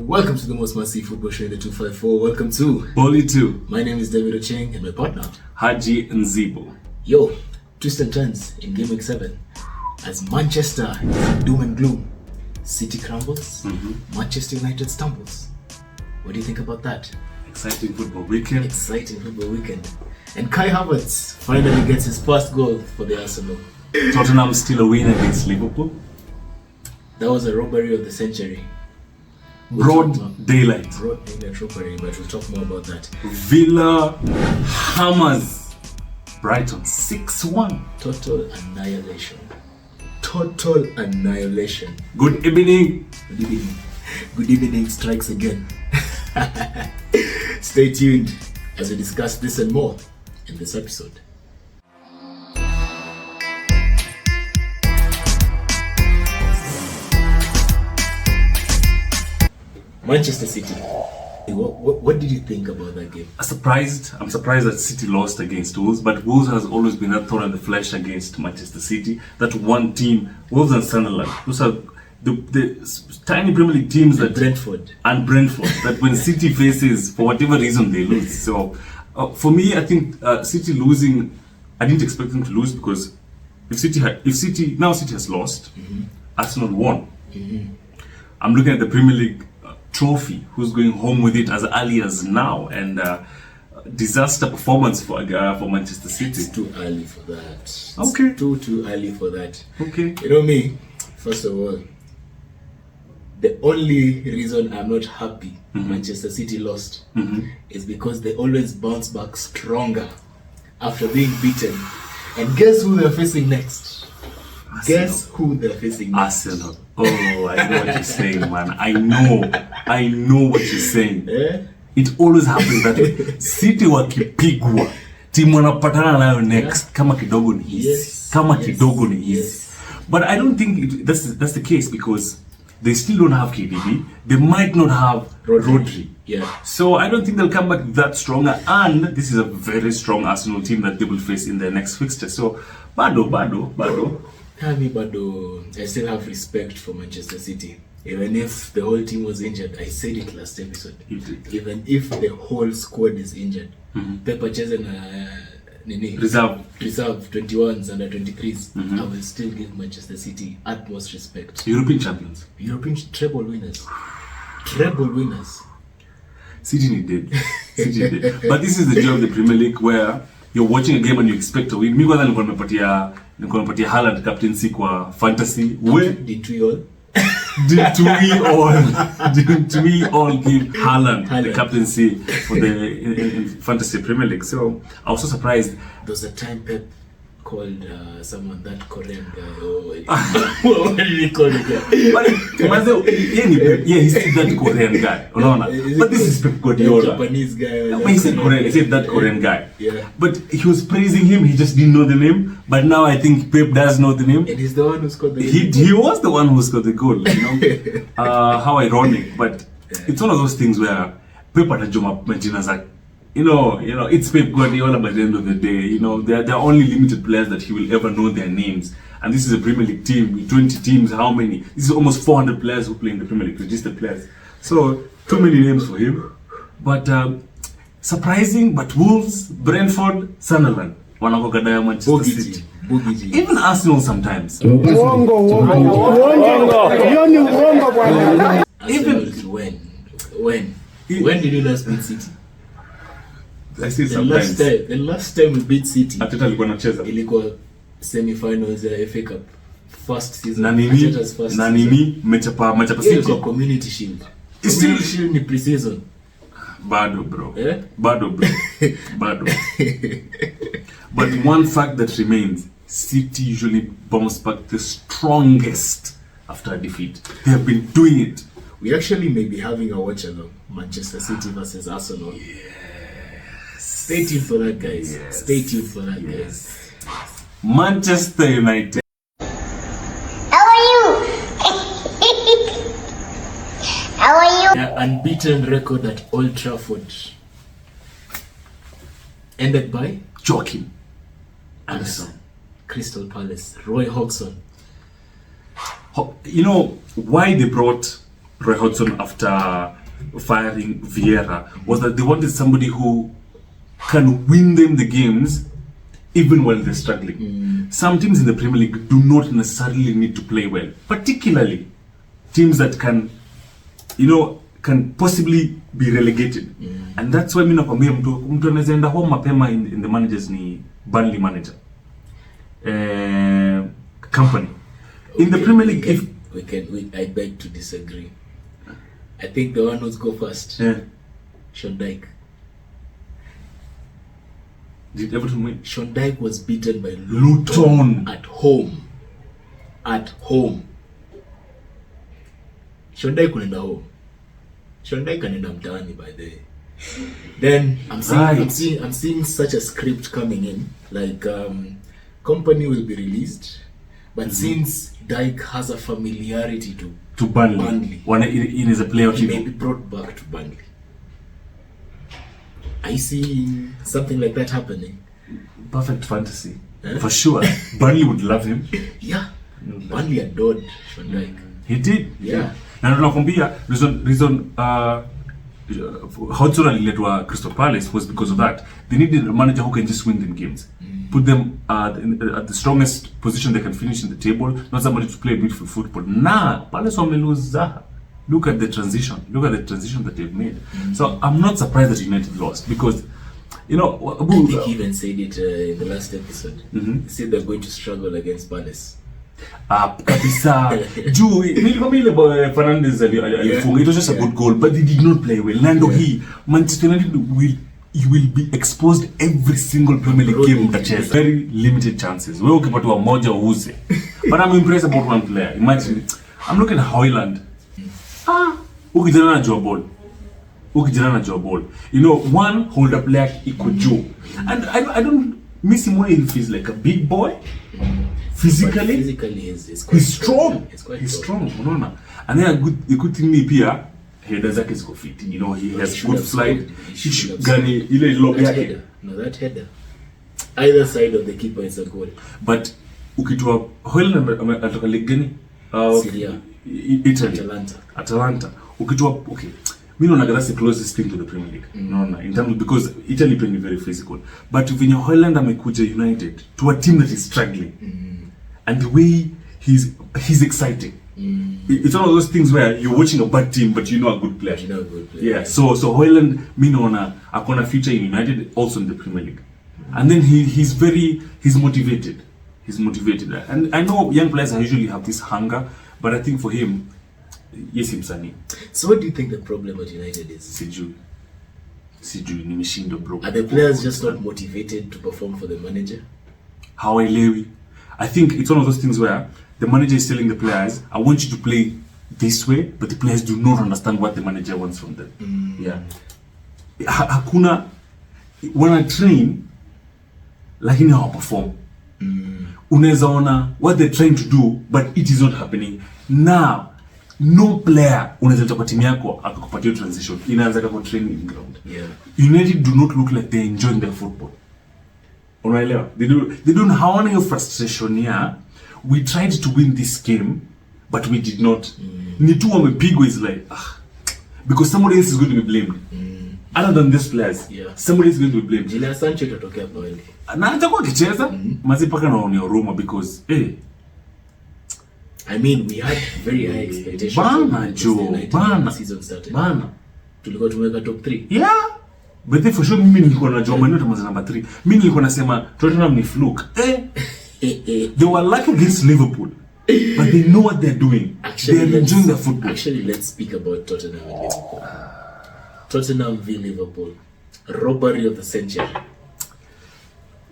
Welcome to the most must-see football show in the 254. Welcome to Boli Tu. My name is David Ocheng and my partner Haji Nzibo. Yo, twist and turns in game week 7 as Manchester is doom and gloom. City crumbles, Manchester United stumbles. What do you think about that? Exciting football weekend. And Kai Havertz finally gets his first goal for the Arsenal. Tottenham still a win against Liverpool. That was a robbery of the century. Broad daylight robbery, but we'll talk more about that. Villa hammers Brighton 6-1. Total annihilation. Good evening. Good evening strikes again. Stay tuned as we discuss this and more in this episode. Manchester City. What did you think about that game? I'm surprised that City lost against Wolves, but Wolves has always been that thorn in the flesh against Manchester City. That one team, Wolves and Sunderland, those are the tiny Premier League teams that Brentford, that when City faces, for whatever reason, they lose. So for me, I think City losing, I didn't expect them to lose because if City has lost, Arsenal won. I'm looking at the Premier League trophy, who's going home with it as early as now, and disaster performance for Manchester City. It's too early for that. Okay. Too early for that. Okay. You know me, first of all, the only reason I'm not happy Manchester City lost is because they always bounce back stronger after being beaten. And guess who they're facing next? Arsenal. Oh, I know what you're saying, man. I know what you're saying. It always happens that way. City wakipigwa, timu wanapatana nayo next. Kama kidogo ni hizi. But I don't think that's the case because they still don't have KDB. They might not have Rodri. Yeah. So I don't think they'll come back that stronger. And this is a very strong Arsenal team that they will face in their next fixture. So bado. I still have respect for Manchester City. Even if the whole team was injured, I said it last episode. Even if the whole squad is injured, Pepper Chesen reserve 21s under 23s, I will still give Manchester City utmost respect. European champions. European treble winners. City did. But this is the joy of the Premier League where you're watching a game and you expect to win. Mimi kwanza nilikuwa nimepatia Haaland captaincy kwa fantasy. Did we all give Haaland the captaincy for the in fantasy Premier League? So I was so surprised. There was a time Pep called someone that Korean guy. What did he call it? He said that Korean guy. But this is Pep Guardiola. Japanese guy. When he said Korean, he said that Korean guy. Yeah. But he was praising him. He just didn't know the name. But now I think Pep does know the name. And he's the one who scored the goal. He was the one who scored the goal. How ironic. But it's one of those things where Pep atajuma majina zake. It's Pep Guardiola by the end of the day. There are only limited players that he will ever know their names. And this is a Premier League team, 20 teams, how many? This is almost 400 players who play in the Premier League, registered players. So, too many names for him. But surprising, but Wolves, Brentford, Sunderland, wanakokadaya Manchester City. Even Arsenal sometimes. Arsenal, when did you last beat City? I see sometimes. The last time we beat City, Ateta alikuwa anacheza. Ilikuwa semi-finals ya FA Cup. First season. Na nini mechapa City. Community Shield. Community Shield ni pre-season. Bado bro. But one fact that remains, City usually bounce back the strongest after a defeat. They have been doing it. We actually may be having a watch along. Manchester City versus Arsenal. Stay tuned for that, guys. Guys. Manchester United. How are you? Their unbeaten record at Old Trafford ended by Joachim Anderson, Crystal Palace, Roy Hodgson. Why they brought Roy Hodgson after firing Vieira was that they wanted somebody who can win them the games even while they're struggling. Some teams in the Premier League do not necessarily need to play well, particularly teams that can possibly be relegated. And that's why mimi nakwambia mtu anaweza enda home mapema in the managers ni Burnley manager. Company. In the Premier League, I beg to disagree. I think the one who's go first. Sean Dyche. Did Everton win? Sean Dyche was beaten by Luton at home. At home. Sean Dyche kunaenda home. Sean Dyche kanaenda mtaani by the way. Then I'm seeing such a script coming in, like Company will be released, but since Dyche has a familiarity to Burnley. When he is a player, he may be brought back to Burnley. I see something like that happening. Perfect fantasy, for sure. Burnley would love him. Yeah, Burnley adored Sean Dyche. He did. Yeah. Na nakwambia reason Hodgson aliletwa Crystal Palace was because of that. They needed a manager who can just win them games. Put them at the strongest position they can finish in the table, not somebody to play beautiful football. Palace lose Zaha. Look at the transition that they've made. So I'm not surprised that United lost, because I think he even said it in the last episode. He said they're going to struggle against Palace. Kabisa. Juu nilikwambia ile Fernandes alifunga, it was just a good goal, but they did not play well. Nando Manchester United will be exposed every single Premier League game mtacheza. Very limited chances. Wewe ukipata moja uuze. But I'm impressed about one player. Imagine, I'm looking at Højlund. Ukijana na job ball. One holder player iko juu. And I don't miss him when he feels like a big boy. Physically he's strong. He's strong. Unaona? And then a good thing ni pia header zake ziko fit. He has good flight. Gani ile lob yake. No, that header. Either side of the keeper is a goal. But ukitoa Højlund anatoka league gani? Syria. Italy. Atalanta. Ukitoa we know that's the closest thing to the Premier League. In terms of, because Italy playing very physical. But when Højlund amekuja United to a team that is struggling, and the way he's exciting. It's one of those things where you're watching a bad team, but you know a good player. Yeah. So Højlund, akona future in United, also in the Premier League. And then he's motivated. He's motivated. And I know young players usually have this hunger, but I think for him, yes, himsani. So what do you think the problem at United is? Sijui nimeshindwa bro. Are the players just not motivated to perform for the manager? Hawaelewi. I think it's one of those things where the manager is telling the players, I want you to play this way, but the players do not understand what the manager wants from them. Yeah. Hakuna wana train lakini hawaperform. Unaweza ona what they're trying to do, but it is not happening. Now, no player unaweza kwa timu yako akakupatia transition. Inaanza kwa training ground. Yeah. United do not look like they're enjoying their football. Unaelewa? They don't hawana hiyo frustration ya we tried to win this game but we did not. Ni tu wamepigwa is like because somebody else is going to be blamed. Other than these players, somebody is going to be blamed. Jina Sancho itatokea kwa wale. Na atakuwa akicheza mazi paka naonea huruma because I mean, we had very high expectations. Bana season started. Bana tulikuwa tumeweka top 3. Yeah. But then for sure mimi nilikuwa najua Man United number 3. Mimi nilikuwa nasema Tottenham ni fluke. They were lucky against Liverpool. But they know what they're doing. They're enjoying their football. Actually, let's speak about Tottenham and Liverpool. Tottenham v Liverpool. Robbery of the century.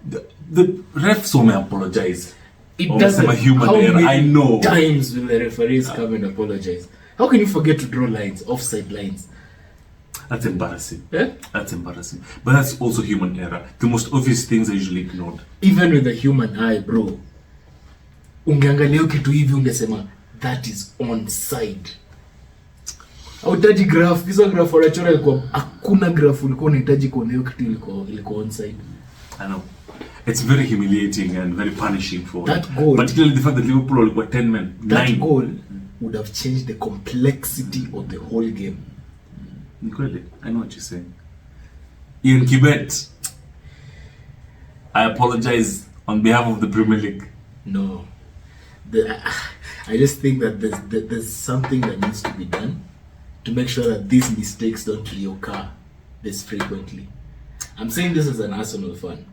The refs may apologize. It doesn't. How many times will the referees come and apologize? How can you forget to draw lines, offside lines? That's embarrassing. Yeah? That's embarrassing. But that's also human error. The most obvious things are usually ignored. Even with the human eye, bro. Ungeangalia kitu hivi ungesema that is onside. Hautaji graph, hizo graph wanachora ilikuwa hakuna graph ulikuwa unahitaji kuona hiyo kitu ilikuwa onside. I know. It's very humiliating and very punishing for that goal. Particularly the fact that Liverpool were 10 men. That 9. goal would have changed the complexity of the whole game. Incredible. I know what you're saying. Ian Kibet, I apologize on behalf of the Premier League. No. I just think that there's something that needs to be done to make sure that these mistakes don't reoccur this frequently. I'm saying this as an Arsenal fan.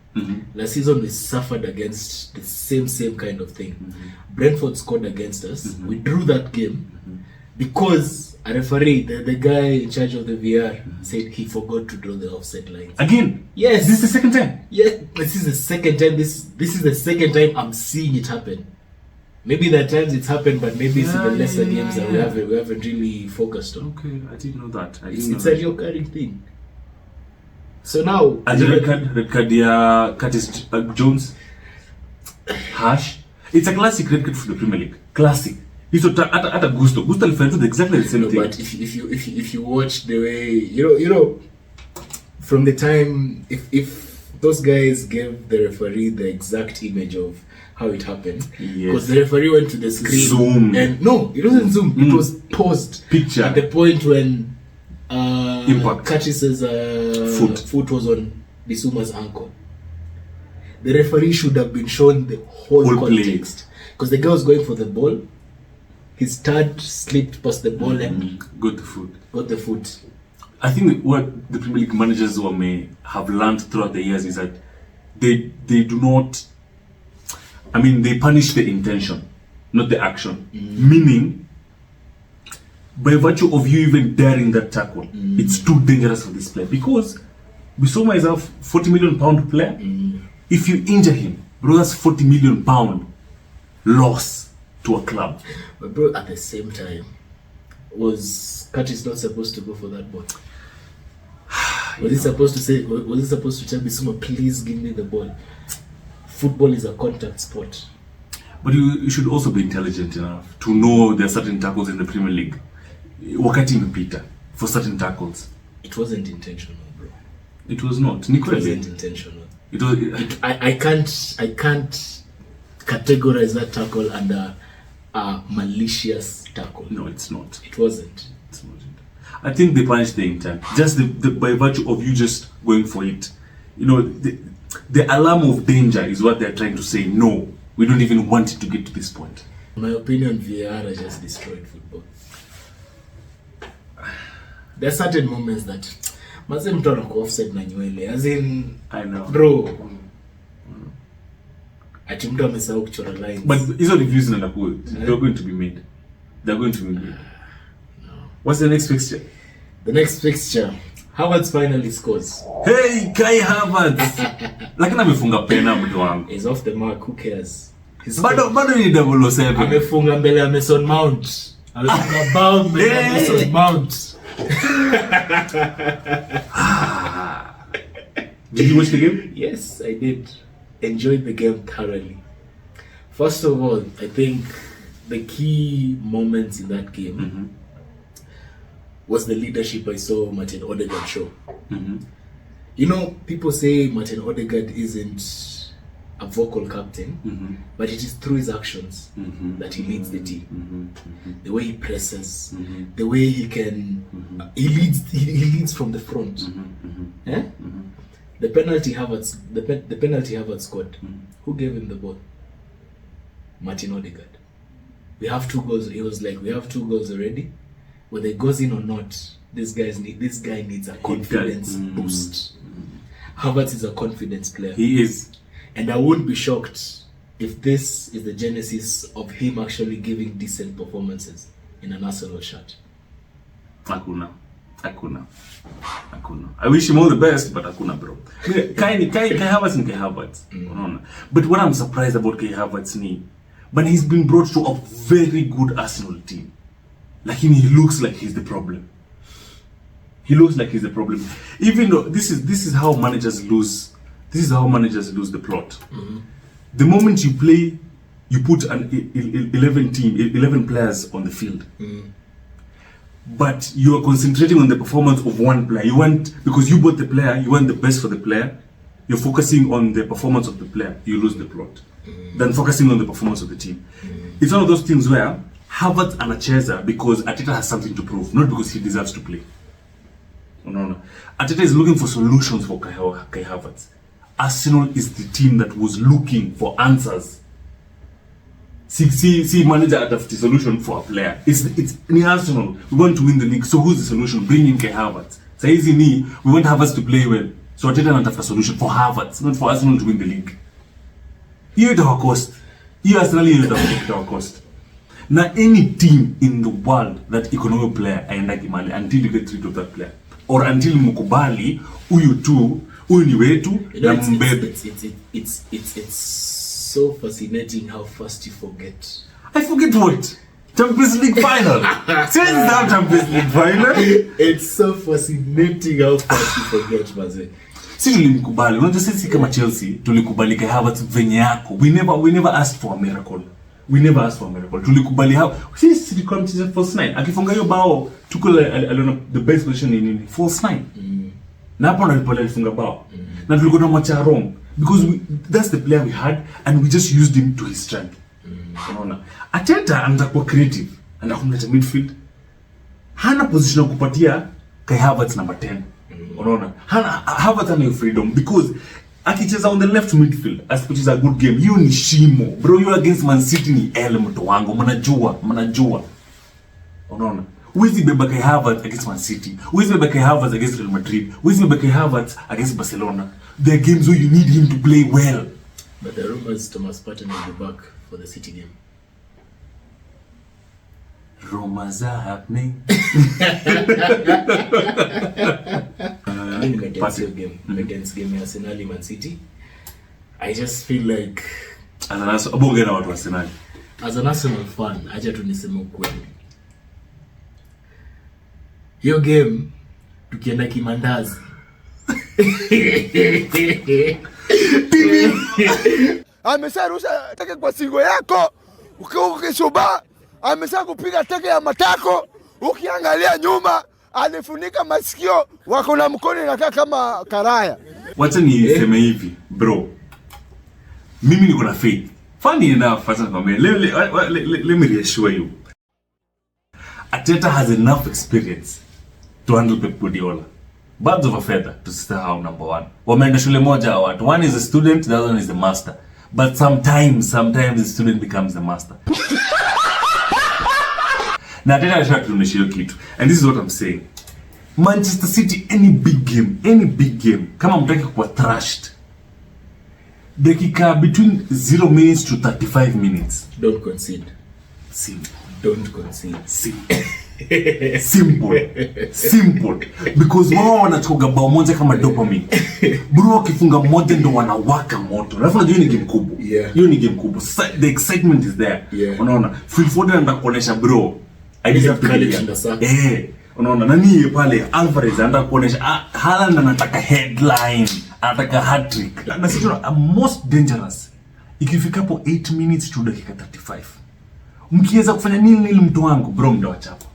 Last season we suffered against the same kind of thing. Brentford scored against us. We drew that game because a referee, the guy in charge of the VR, said he forgot to draw the offset lines. Again? Yes. This is the second time? Yeah, this is the second time. This is the second time I'm seeing it happen. Maybe there are times it's happened, but maybe it's in the lesser games that we haven't really focused on. Okay, I didn't know that. It's a recurring thing. So now, and the red card, Curtis Jones, harsh. It's a classic red card for the Premier League. Classic. He's at a Gusto. Gusto did exactly the same thing. But if you watch the way you know, from the time if those guys gave the referee the exact image of how it happened, because the referee went to the screen, zoom, and no, it wasn't zoom. It was paused picture at the point when impact Curtis's foot was on Bisuma's ankle. The referee should have been shown the whole context, because the guy was going for the ball. His stud slipped past the ball and got the foot. I think what the Premier League managers may have learned throughout the years is that they do not. I mean, they punish the intention, not the action. Meaning, by virtue of you even daring that tackle, it's too dangerous for this player. Because Bissouma is a £40 million player. If you injure him, bro, that's £40 million loss to a club. But bro, at the same time, was Curtis not supposed to go for that ball? Was he supposed to tell Bissouma, please give me the ball? Football is a contact sport. But you should also be intelligent enough to know there are certain tackles in the Premier League. Wakati imepita for certain tackles. It wasn't intentional, bro. It was not. It wasn't intentional. I can't categorize that tackle under a malicious tackle. No, it's not. It wasn't. It's not. I think they punished the intent. Just by virtue of you just going for it. You know, the alarm of danger is what they're trying to say. No, we don't even want it to get to this point. In my opinion, VAR has just destroyed football. There are certain moments that maze mtu anakuwa offside na nywele. As in, I know. Bro. Ati mtu amesahau kuchora lines. But hizo reviews zinakuwa they're going to be made. They're going to be made. No. What's the next fixture? The next fixture, Havertz finally scores. Hey, Kai Havertz. Lakini amefunga pena mtu wangu. He's off the mark, who cares? Bado ni 007. Amefunga mbele ya Mason Mount. Amefunga bao mbele ya Mason Mount. Did you watch the game? Yes, I did. Enjoyed the game thoroughly. First of all, I think the key moments in that game was the leadership I saw Martin Odegaard show. You know, people say Martin Odegaard isn't a vocal captain, but it is through his actions that he leads the team. The way he presses, the way he can, he leads from the front. The penalty Havertz scored. Who gave him the ball? Martin Odegaard. We have 2 goals. He was like, we have 2 goals already. Whether it goes in or not, this guy needs a confidence boost. Havertz is a confidence player. He is. And I wouldn't be shocked if this is the genesis of him actually giving decent performances in an Arsenal shirt. Hakuna. I wish him all the best, but hakuna, bro. Kai Havertz ni Kai Havertz. But what I'm surprised about Kai Havertz ni, but he's been brought to a very good Arsenal team. Like he looks like he's the problem. Even though this is how managers lose. This is how managers lose the plot. The moment you play, you put an 11 players on the field. But you are concentrating on the performance of one player. Because you bought the player, you want the best for the player. You're focusing on the performance of the player, you lose the plot. Than focusing on the performance of the team. It's one of those things where Havertz anacheza because Arteta has something to prove, not because he deserves to play. No. Arteta is looking for solutions for Kai Havertz. Arsenal is the team that was looking for answers. See, manager atafuti solution for a player. It's ni Arsenal. We want to win the league. So who's the solution? Bring in Kai Havertz. Saizi ni we want Havertz to play well. So Arteta anatafuta solution for Havertz, not for Arsenal to win the league. Hiyo itawa cost. Hiyo Arsenal hiyo itawa cost. Na any team in the world that economic player aenda kimali until you get rid of that player, or until mkubali huyu ni wetu na mbebe. It's so fascinating how fast you forget. I forget what? Champions League final. Seriously, that Champions League final. It's so fascinating how fast you forget, maze. Si tulimkubali. Unajua sisi kama Chelsea tulikubali Kai Havertz venye yako. We never asked for a miracle. Tulikubali how sisi tulikuwa mchezo false nine. Akifunga hiyo bao tuko aliona the best position in false nine. Na hapo ndipo alifunga bao. Na tulikuwa tunamwacha wrong because that's the player we had and we just used him to his strength. Unaona? Arteta anakuwa creative, anakumleta midfield. Hana position ya kupatia Kai Havertz number 10. Unaona? Havertz ana freedom because akicheza on the left midfield, asipocheza a good game, hiyo ni shimo. Bro, you against Man City ni mtu wangu, mnajua. Unaona? Huwezi beba Kai Havertz against Man City. Huwezi beba Kai Havertz against Real Madrid. Huwezi beba Kai Havertz against Barcelona. There are games where you need him to play well. But the rumors Thomas Partey will be back for the City game. Rumors are happening. Against game ya Arsenal Man City. I just feel like as an Arsenal fan, acha tu niseme ukweli. Hiyo game tukienda kimandazi. Amesharusha teke kwa singo yako, ukishuba amesha kupiga teke ya matako, ukiangalia nyuma alifunika masikio, wako na mkono inakaa kama karaya. Wacha niseme hivi, bro. Mimi niko na faith. Funny enough, let me reassure you. Arteta has enough experience to handle Pep Guardiola. Birds of a feather to sister how number one. Wameenda shule moja watu. One is a student, the other one is the master. But sometimes the student becomes the master. Na Arteta anashatuonyesha hiyo kitu. And this is what I'm saying. Manchester City, any big game, kama mtaki kuwa thrashed, dakika between 0 minutes to 35 minutes. Don't concede. Simple. Because wao wanachoga bao moja kama dopamine. Bro, akifunga moja ndo wanawaka moto. Alafu unajua ni game kubwa. Hiyo ni game kubwa. The excitement is there. Unaona? Phil Foden anataka kuonesha bro, I deserve to be here. Unaona nani pale Alvarez anataka kuonesha Haaland anataka headline, anataka hat-trick. Na sisi most dangerous. Ikifika hapo 8 minutes to dakika 35. Mkiweza kufanya nini mtu wangu bro, mtawachapa.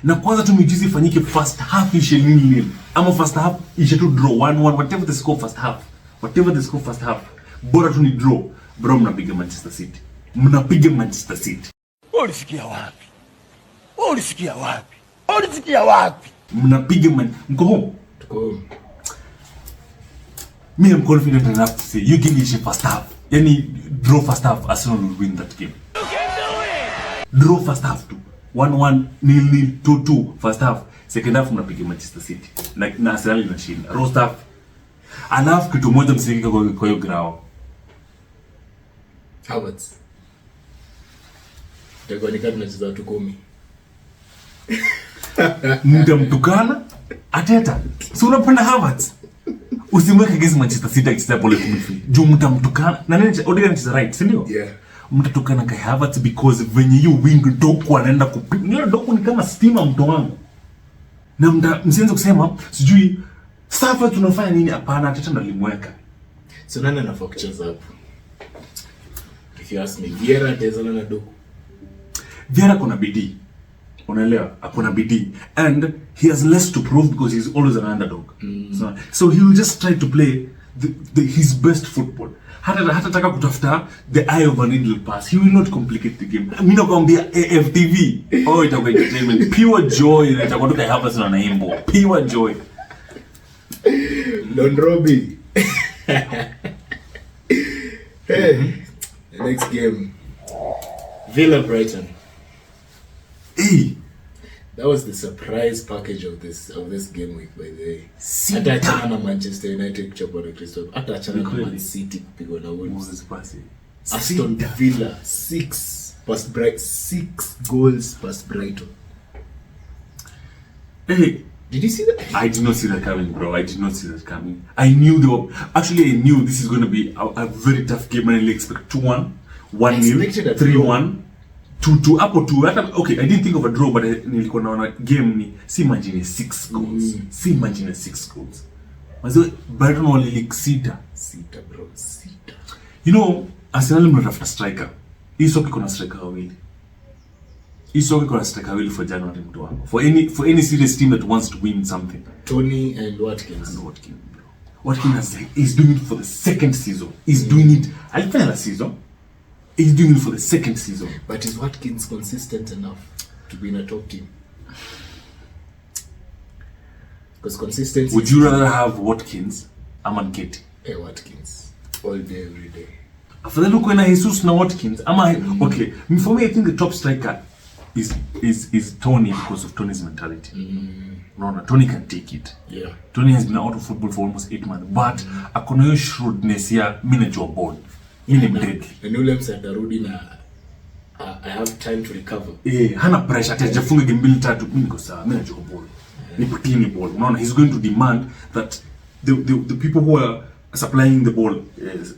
Na kwanza tumejizi ifanyike first half ishe nini ama first half ishe tu draw 1-1 whatever the score first half. Bora tu ni draw. Bro, mnapiga Manchester City. Ulisikia wapi? Mnapiga mko home. Tuko home. Me am confident enough to say you give it first half. Yani draw first half, Arsenal will win that game. You can do it. Draw first half too. 1-1, 0-0, 2-2 first half. Second half mnapiga Manchester City. Na Arsenal inashinda. Roast half. Alafu kitu moja msikika kwa hiyo grao. Havertz. Tego ni kama tunacheza watu 10. Mtamtukana Arteta. Si unapenda Havertz? Usimweke against Manchester City akicheza pole midfield. Juu mtamtukana. Na nini Odegaard anacheza right, si ndio? Yeah. Mtatukana Kai Havertz because when you wing Doku anaenda kupiga. Ndio Doku ni kama stima mto wangu. Na msianze kusema sijui Stafford tunafanya nini? Hapana, Arteta ndo alimweka. So nani anafaa kucheza hapo? If you ask me, Vieira atazana na Doku. Vieira kuna bidii. Unaelewa? Akona bidii. And he has less to prove because he's always an underdog. So he will just try to play his best football. hata taka kutafuta the eye of a needle pass. He will not complicate the game. Mimi nakwambia FTV. Oh, itakuwa entertainment. Pure joy na itakuwa tuka hapa sana na imbo. Pure joy. Don Robbie. Hey, the next game. Villa Brighton. Hey. That was the surprise package of this game week, by the way. Hata achana na Manchester United kuchapwa na Crystal. Hata achana na Man City kupigwa na Wolves. Aston Villa 6 goals past Brighton. Hey, did you see that? I did not see that coming, bro. I did not see that coming. I knew I knew this is going to be a very tough game, and I expect 2-1, 1-0, 3-1. 2-2 hapo tu. Okay, I didn't think of a draw, but nilikuwa naona game ni si imagine 6 goals. Si imagine 6 goals. Mazo Brighton wali leak sita bro, sita. You know, Arsenal mnatafuta striker. Hii soka iko na striker wawili. For January mtu wangu. For any serious team that wants to win something. Tony and Watkins. Watkins is doing it for the second season. He's doing it. Alifanya la season. He's doing it for the second season. But is Watkins consistent enough to be in a top team? Because consistency... Would you rather have Watkins or Nketiah? Hey, Watkins. All day, every day. After look when Jesus na Watkins. Okay, for me I think the top striker is Tony because of Tony's mentality. No, Tony can take it. Yeah. Tony has been out of football for almost 8 months. But akona hiyo shrewdness ya manager ball. And Williams atarudi na I have time to recover. Hana pressure ati ajafunga game 2-3 mimi niko sawa, mimi najua ball. Nipatie ball. Unaona, he's going to demand that the people who are supplying the ball,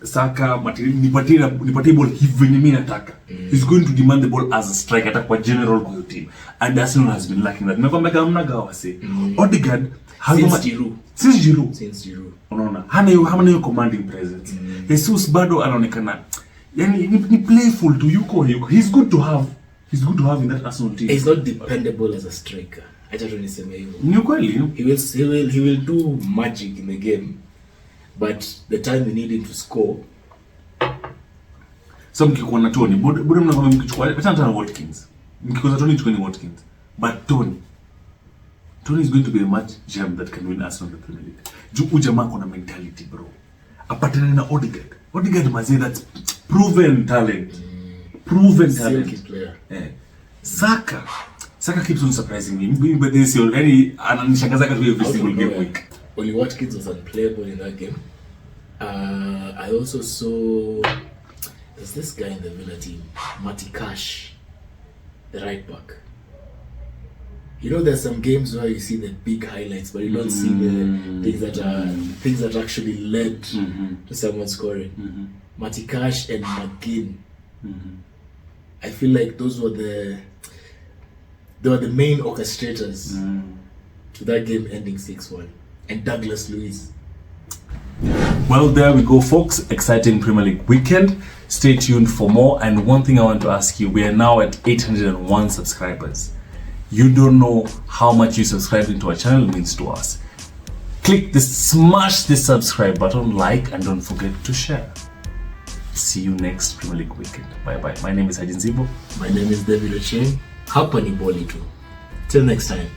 Saka, nipatie ball hivi venye mimi nataka. He's going to demand the ball as a striker atakuwa general kwa team. And Arsenal has been lacking that. Nimekwambia kama mnaga wase. Odegaard since Giroud. Unaona, hana hiyo commanding presence. Jesus bado anaonekana yani ni playful to yuko. He's good to have in that Arsenal team. He's not dependable as a striker. Acha tu niseme hivyo. Ni kweli. He will do magic in the game. But the time we need him to score. So mkikuwa na Tony, bado mnakwambia mkichukua hata na Watkins. Mkikosa Tony chukua Watkins. But Tony is going to be a match gem that can win Arsenal the Premier League. Juu jamaa kuna mentality, bro. Apatana na Odegaard. Odegaard mazee, that's proven talent. Proven talent. Player. Saka keeps on surprising me. But this is already ananishangaza every single game week. Only Watkins was unplayable in that game. I also saw there's this guy in the Villa team, Matty Cash, the right back. You know, there's some games where you see the big highlights, but you don't see the things that actually led to someone scoring. Matty Cash and McGinn. I feel like those were the main orchestrators to that game ending 6-1. And Douglas Luiz. Well, there we go, folks. Exciting Premier League weekend. Stay tuned for more. And one thing I want to ask you, we are now at 801 subscribers. You don't know how much you subscribing to our channel means to us. Smash this subscribe button, like, and don't forget to share. See you next Premier League weekend. Bye bye. My name is Hajin Zibo. My name is David Ochieng. Hapa ni Boli Tu. Till next time.